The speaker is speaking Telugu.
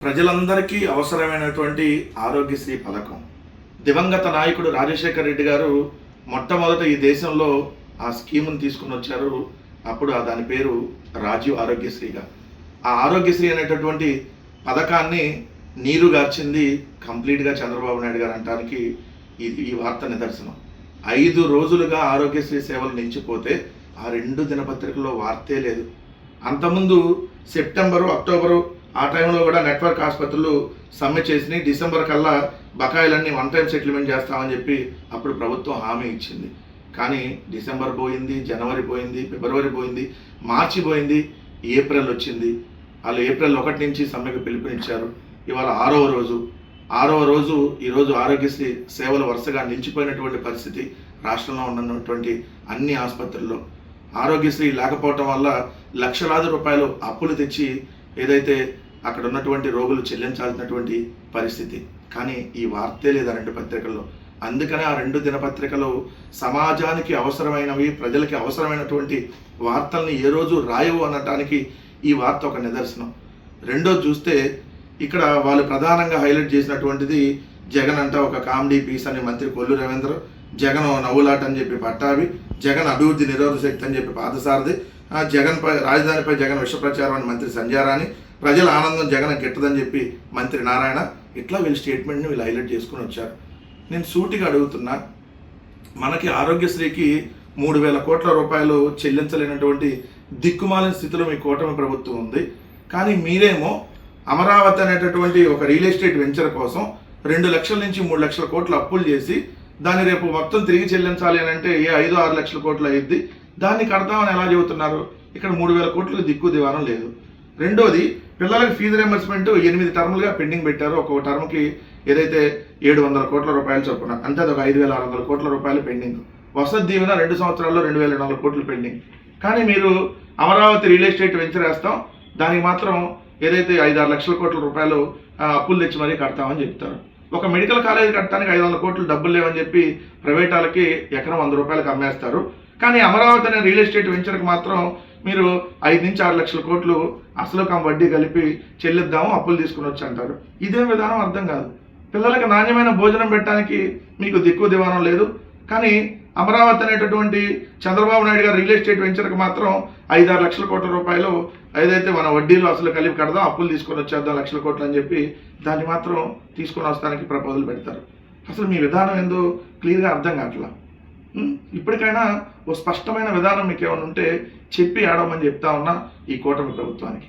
ప్రజలందరికీ అవసరమైనటువంటి ఆరోగ్యశ్రీ పథకం. దివంగత నాయకుడు రాజశేఖర్ రెడ్డి గారు మొట్టమొదట ఈ దేశంలో ఆ స్కీమును తీసుకుని వచ్చారు. అప్పుడు దాని పేరు రాజీవ్ ఆరోగ్యశ్రీగా. ఆ ఆరోగ్యశ్రీ అనేటటువంటి పథకాన్ని నీరుగార్చింది కంప్లీట్గా చంద్రబాబు నాయుడు గారు అనడానికి ఈ వార్త నిదర్శనం. 5 రోజులుగా ఆరోగ్యశ్రీ సేవలు నిలిచిపోతే ఆ 2 దినపత్రికల్లో వార్తే లేదు. అంతకుముందు సెప్టెంబరు, అక్టోబరు ఆ టైంలో కూడా నెట్వర్క్ ఆసుపత్రులు సమ్మె చేసి డిసెంబర్ కల్లా బకాయిలన్నీ వన్ టైం సెటిల్మెంట్ చేస్తామని చెప్పి అప్పుడు ప్రభుత్వం హామీ ఇచ్చింది. కానీ డిసెంబర్ పోయింది, జనవరి పోయింది, ఫిబ్రవరి పోయింది, మార్చి పోయింది, ఏప్రిల్ వచ్చింది. వాళ్ళు ఏప్రిల్ 1 నుంచి సమ్మెకు పిలుపునిచ్చారు. ఇవాళ 6వ రోజు ఈరోజు ఆరోగ్యశ్రీ సేవలు వరుసగా నిలిచిపోయినటువంటి పరిస్థితి రాష్ట్రంలో ఉన్నటువంటి అన్ని ఆసుపత్రుల్లో. ఆరోగ్యశ్రీ లేకపోవటం వల్ల లక్షలాది రూపాయలు అప్పులు తెచ్చి ఏదైతే అక్కడ ఉన్నటువంటి రోగులు చెల్లించాల్సినటువంటి పరిస్థితి. కానీ ఈ వార్తే లేదు 2 పత్రికల్లో. అందుకనే ఆ 2 దినపత్రికలు సమాజానికి అవసరమైనవి, ప్రజలకి అవసరమైనటువంటి వార్తల్ని ఏ రోజు రాయవు అనటానికి ఈ వార్త ఒక నిదర్శనం. రెండోది చూస్తే ఇక్కడ వాళ్ళు ప్రధానంగా హైలైట్ చేసినటువంటిది జగన్ అంట ఒక కామెడీ పీస్ అని మంత్రి కొల్లు రవీంద్ర, జగన్ నవ్వులాట అని చెప్పి పట్టాభి, జగన్ అభివృద్ధి నిరోధక శక్తి అని చెప్పి పాదసారథి, జగన్పై రాజధానిపై జగన్ విష ప్రచారం అని మంత్రి సంజయ్ రాణి, ప్రజల ఆనందం జగన్ గిట్టదని చెప్పి మంత్రి నారాయణ. ఇట్లా వీళ్ళ స్టేట్మెంట్ని వీళ్ళు హైలైట్ చేసుకుని వచ్చారు. నేను సూటిగా అడుగుతున్నా, మనకి ఆరోగ్యశ్రీకి 3,000 కోట్ల రూపాయలు చెల్లించలేనటువంటి దిక్కుమాలిన స్థితిలో మీ కూటమి ప్రభుత్వం ఉంది. కానీ మీరేమో అమరావతి అనేటటువంటి ఒక రియల్ ఎస్టేట్ వెంచర్ కోసం 2 లక్షల నుంచి 3 లక్షల కోట్లు అప్పులు చేసి దాన్ని రేపు మొత్తం తిరిగి చెల్లించాలి అని అంటే 5-6 లక్షల కోట్లు అయ్యిద్ది. దాన్ని కడతామని ఎలా చెబుతున్నారు? ఇక్కడ 3,000 కోట్లు దిక్కు దివానం లేదు. రెండోది, పిల్లలకి ఫీజు రియంబర్స్మెంట్ 8 టర్ములుగా పెండింగ్ పెట్టారు. ఒక్కొక్క టర్మ్కి ఏదైతే 700 కోట్ల రూపాయలు చొప్పున, అంటే అది ఒక 5,600 కోట్ల రూపాయలు పెండింగ్. వసతి దీవెన 2 సంవత్సరాల్లో 2,200 కోట్లు పెండింగ్. కానీ మీరు అమరావతి రియల్ ఎస్టేట్ వెంచర్ వేస్తాం, దానికి మాత్రం ఏదైతే 5-6 లక్షల కోట్ల రూపాయలు అప్పులు తెచ్చి మరీ కడతామని చెప్తారు. ఒక మెడికల్ కాలేజ్ కట్టడానికి 500 కోట్లు డబ్బులు లేవని చెప్పి ప్రైవేట్ వాళ్ళకి ఎకరం 100 రూపాయలకు అమ్మేస్తారు. కానీ అమరావతి అనే రియల్ ఎస్టేట్ వెంచర్కి మాత్రం మీరు 5-6 లక్షల కోట్లు అసలు వడ్డీ కలిపి చెల్లిద్దాము, అప్పులు తీసుకుని వచ్చి అంటారు. ఇదేం విధానం అర్థం కాదు. పిల్లలకి నాణ్యమైన భోజనం పెట్టడానికి మీకు దిక్కు దివానం లేదు. కానీ అమరావతి అనేటటువంటి చంద్రబాబు నాయుడు గారు రియల్ ఎస్టేట్ వెంచర్కి మాత్రం 5-6 లక్షల కోట్ల రూపాయలు ఏదైతే మన వడ్డీలు అసలు కలిపి కడదాం, అప్పులు తీసుకొని వచ్చేద్దాం లక్షల కోట్లు అని చెప్పి దాన్ని మాత్రం తీసుకొని వస్తానికి ప్రపోజల్ పెడతారు. అసలు మీ విధానం ఏందో క్లియర్గా అర్థం కావట్లా. ఇప్పటికైనా ఓ స్పష్టమైన విధానం మీకు ఏమైనా ఉంటే చెప్పి ఆడమని చెప్తా ఉన్నా ఈ కూటమి ప్రభుత్వానికి.